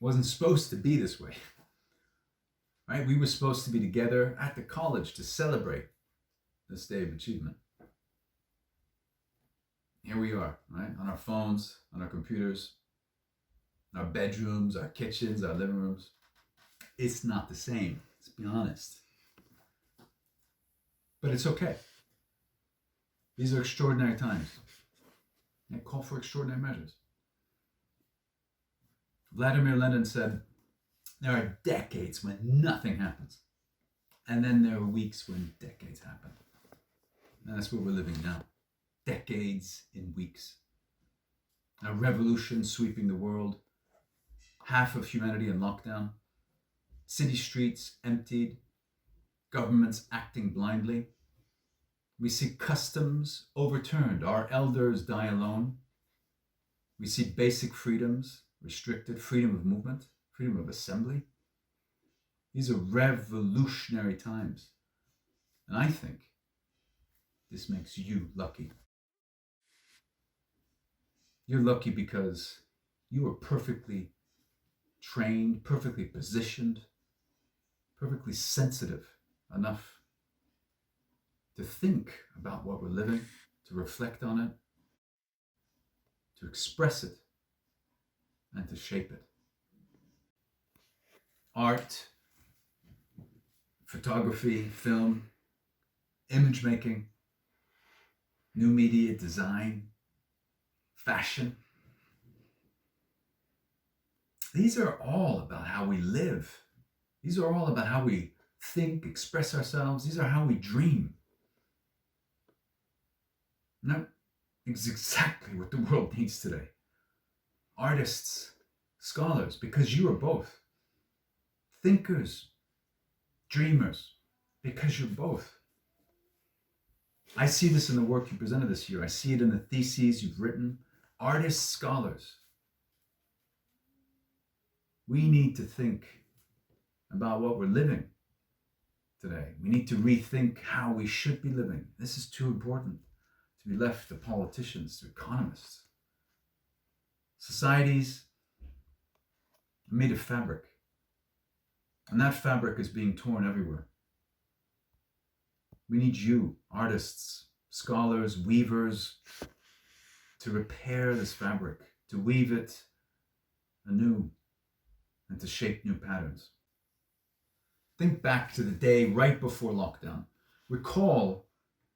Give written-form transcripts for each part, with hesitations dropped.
wasn't supposed to be this way, right? We were supposed to be together at the college to celebrate this day of achievement. Here we are, right? On our phones, on our computers, our bedrooms, our kitchens, our living rooms. It's not the same, let's be honest. But it's okay. These are extraordinary times. They call for extraordinary measures. Vladimir Lenin said, there are decades when nothing happens. And then there are weeks when decades happen. And that's where we're living now. Decades in weeks. A revolution sweeping the world. Half of humanity in lockdown. City streets emptied. Governments acting blindly. We see customs overturned. Our elders die alone. We see basic freedoms restricted. Freedom of movement. Freedom of assembly. These are revolutionary times. And I think this makes you lucky. You're lucky because you are perfectly trained, perfectly positioned, perfectly sensitive enough to think about what we're living, to reflect on it, to express it, and to shape it. Art, photography, film, image making, new media design, fashion. These are all about how we live. These are all about how we think, express ourselves. These are how we dream. And that is exactly what the world needs today. Artists, scholars, because you are both. Thinkers, dreamers, because you're both. I see this in the work you presented this year. I see it in the theses you've written. Artists, scholars. We need to think about what we're living today. We need to rethink how we should be living. This is too important to be left to politicians, to economists. Societies are made of fabric, and that fabric is being torn everywhere. We need you, artists, scholars, weavers, to repair this fabric, to weave it anew, and to shape new patterns. Think back to the day right before lockdown. Recall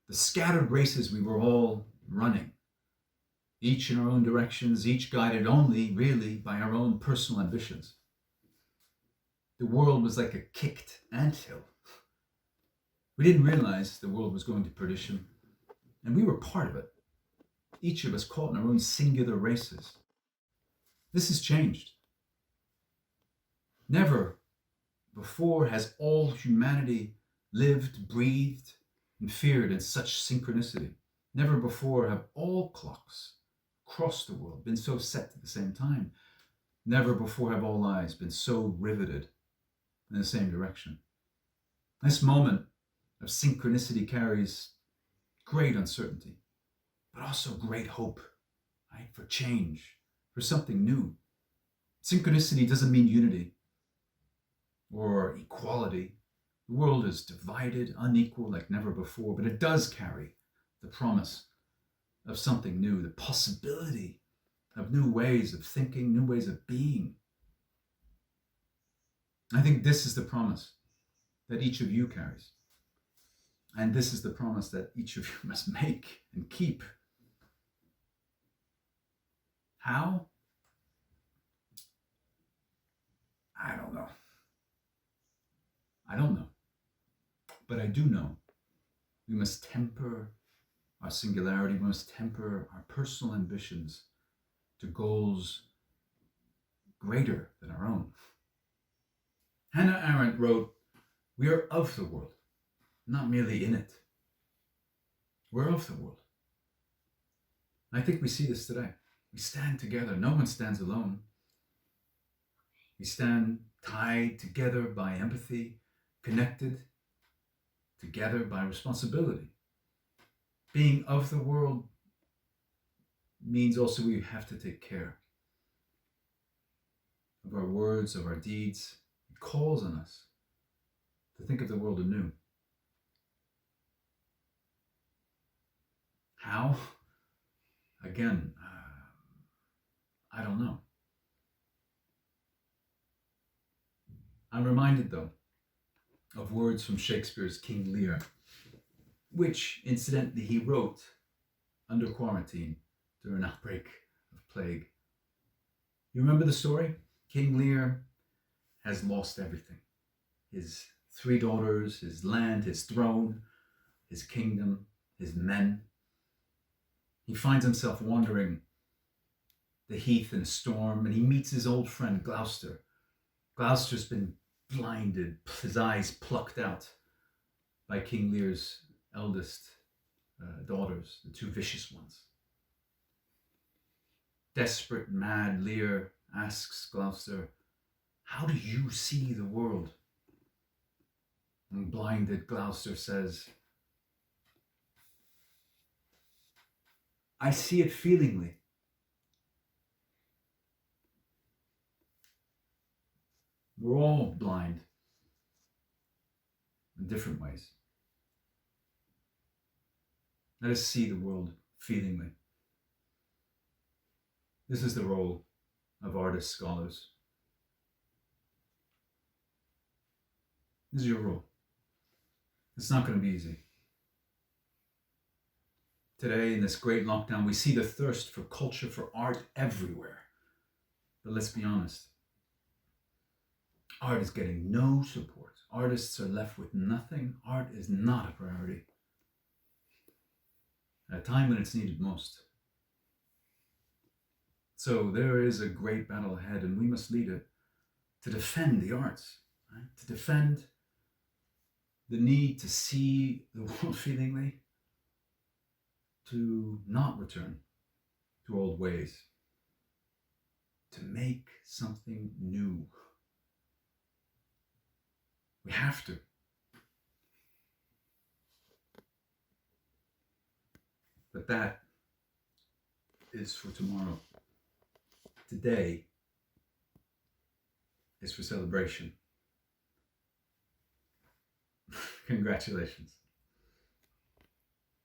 the scattered races we were all running, each in our own directions, each guided only, really, by our own personal ambitions. The world was like a kicked anthill. We didn't realize the world was going to perdition, and we were part of it, each of us caught in our own singular races. This has changed. Never before has all humanity lived, breathed, and feared in such synchronicity. Never before have all clocks across the world been so set at the same time. Never before have all eyes been so riveted in the same direction. This moment of synchronicity carries great uncertainty, but also great hope, right? For change, for something new. Synchronicity doesn't mean unity or equality. The world is divided, unequal like never before, but it does carry the promise of something new, the possibility of new ways of thinking, new ways of being. I think this is the promise that each of you carries. And this is the promise that each of you must make and keep. How? I don't know. But I do know we must temper our singularity, we must temper our personal ambitions to goals greater than our own. Hannah Arendt wrote, "We are of the world, not merely in it. We're of the world." And I think we see this today. We stand together. No one stands alone. We stand tied together by empathy, connected together by responsibility. Being of the world means also we have to take care of our words, of our deeds. It calls on us to think of the world anew. How? Again, I don't know. I'm reminded, though, of words from Shakespeare's King Lear, which, incidentally, he wrote under quarantine during an outbreak of plague. You remember the story? King Lear has lost everything. His 3 daughters, his land, his throne, his kingdom, his men. He finds himself wandering the heath in a storm, and he meets his old friend Gloucester. Gloucester's been blinded, his eyes plucked out by King Lear's eldest daughters, the 2 vicious ones. Desperate, mad, Lear asks Gloucester, "How do you see the world?" And blinded Gloucester says, "I see it feelingly." We're all blind in different ways. Let us see the world feelingly. This is the role of artists, scholars. This is your role. It's not going to be easy. Today, in this great lockdown, we see the thirst for culture, for art everywhere. But let's be honest. Art is getting no support. Artists are left with nothing. Art is not a priority at a time when it's needed most. So there is a great battle ahead, and we must lead it to defend the arts, right? To defend the need to see the world feelingly, to not return to old ways, to make something new. We have to. But that is for tomorrow. Today is for celebration. Congratulations.